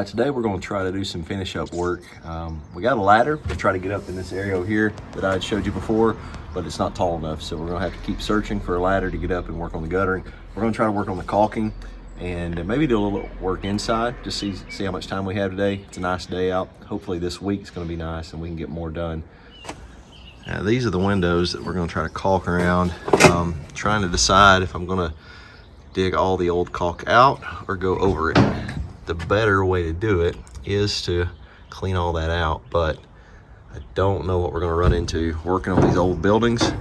right, today we're going to try to do some finish up work. We got a ladder to try to get up in this area over here that I had showed you before, but it's not tall enough, so we're going to have to keep searching for a ladder to get up and work on the guttering. We're going to try to work on the caulking and maybe do a little work inside, just see how much time we have today. It's a nice day out. Hopefully this week's going to be nice and we can get more done. Now, these are the windows that we're going to try to caulk around. Trying to decide if I'm going to dig all the old caulk out or go over it. The better way to do it is to clean all that out, but I don't know what we're going to run into working on these old buildings.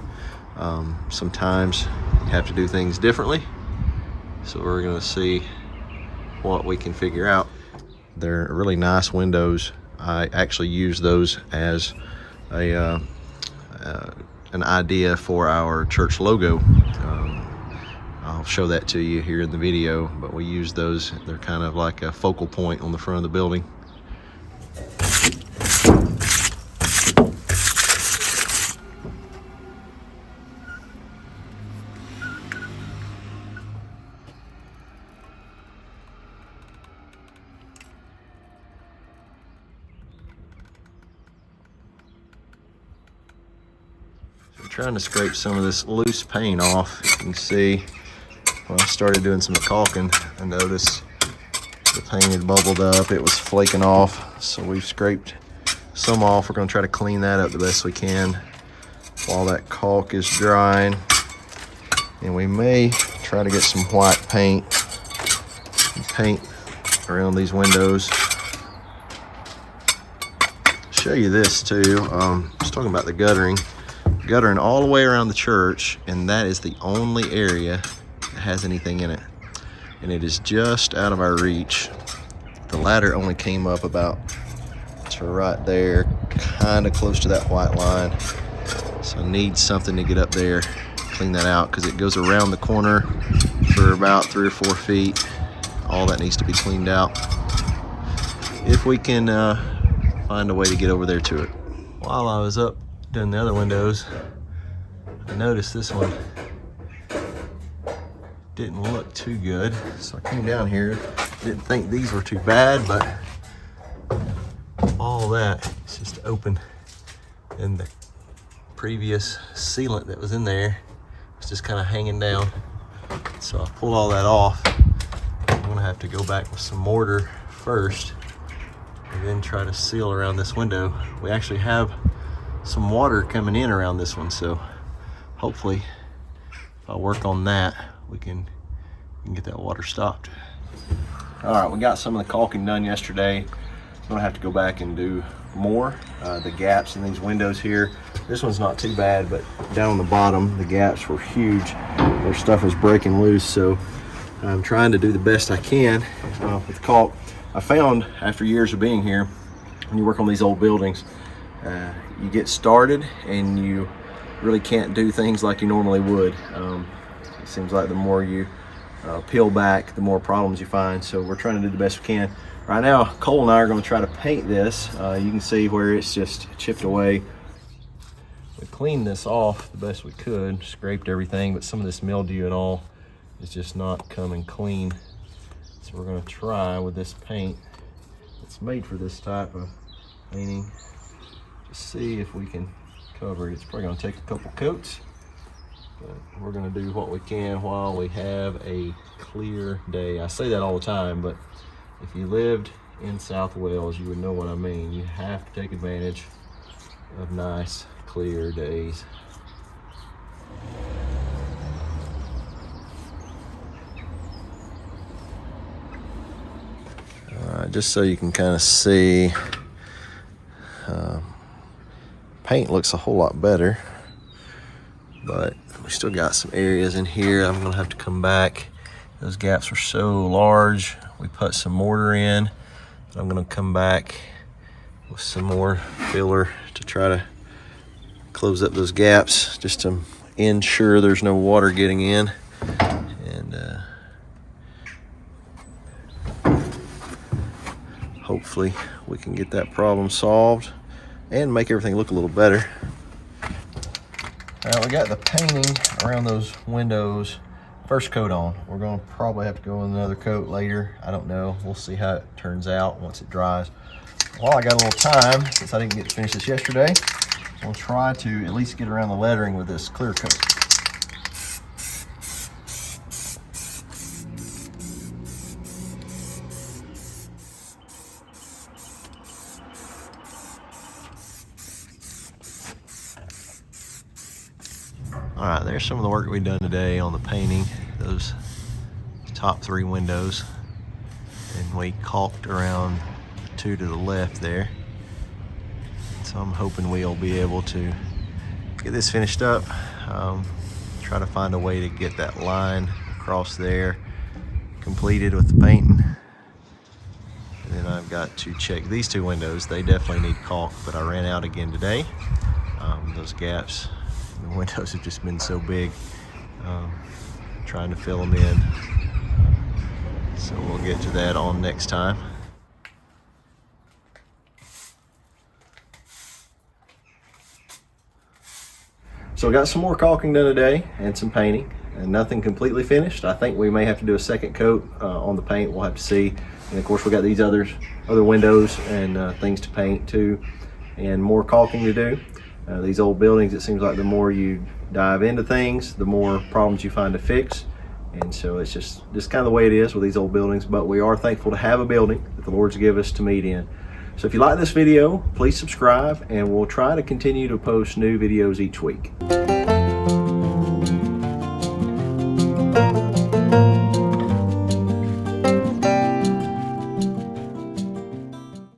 Sometimes you have to do things differently, so we're going to see what we can figure out. They're really nice windows. I actually use those as an idea for our church logo. I'll show that to you here in the video, but we use those. They're kind of like a focal point on the front of the building. So I'm trying to scrape some of this loose paint off. You can see when I started doing some caulking, I noticed the paint had bubbled up. It was flaking off, so we've scraped some off. We're going to try to clean that up the best we can while that caulk is drying. And we may try to get some white paint and paint around these windows. Show you this too. I was talking about the guttering all the way around the church, and that is the only area has anything in it, and it is just out of our reach. The ladder only came up about to right there, kind of close to that white line, so I need something to get up there, clean that out, because it goes around the corner for about 3 or 4 feet. All that needs to be cleaned out if we can find a way to get over there to it. While I was up doing the other windows, I noticed this one didn't look too good, so I came down here. Didn't think these were too bad, but all that is just open, and the previous sealant that was in there was just kind of hanging down. So I pulled all that off. I'm gonna have to go back with some mortar first and then try to seal around this window. We actually have some water coming in around this one, so hopefully if I work on that, we can get that water stopped. All right, we got some of the caulking done yesterday. I'm gonna have to go back and do more. The gaps in these windows here, this one's not too bad, but down on the bottom, the gaps were huge. Their stuff was breaking loose, so I'm trying to do the best I can with caulk. I found after years of being here, when you work on these old buildings, you get started and you really can't do things like you normally would. It seems like the more you peel back, the more problems you find. So we're trying to do the best we can. Right now, Cole and I are going to try to paint this. You can see where it's just chipped away. We cleaned this off the best we could, scraped everything, but some of this mildew and all is just not coming clean. So we're going to try with this paint. It's made for this type of painting. Just see if we can cover it. It's probably going to take a couple coats, but we're going to do what we can while we have a clear day. I say that all the time, but if you lived in South Wales, you would know what I mean. You have to take advantage of nice, clear days. Just so you can kind of see, paint looks a whole lot better, but we still got some areas in here. I'm gonna have to come back. Those gaps were so large. We put some mortar in. I'm gonna come back with some more filler to try to close up those gaps, just to ensure there's no water getting in. And hopefully we can get that problem solved and make everything look a little better. Now we got the painting around those windows First coat on. We're going to probably have to go with another coat later. I don't know. We'll see how it turns out once it dries. While I got a little time, since I didn't get to finish this yesterday, I'll try to at least get around the lettering with this clear coat. All right, there's some of the work we've done today on the painting, those top 3 windows. And we caulked around the 2 to the left there. So I'm hoping we'll be able to get this finished up. Try to find a way to get that line across there completed with the painting. And then I've got to check these 2 windows. They definitely need caulk, but I ran out again today. Those gaps in the windows have just been so big. Trying to fill them in. So we'll get to that on next time. So I got some more caulking done today and some painting, and nothing completely finished. I think we may have to do a second coat on the paint. We'll have to see. And of course we got these other windows and things to paint too, and more caulking to do. These old buildings, it seems like the more you dive into things, the more problems you find to fix. And so it's just kind of the way it is with these old buildings, but we are thankful to have a building that the Lord's given us to meet in. So if you like this video, please subscribe, and we'll try to continue to post new videos each week.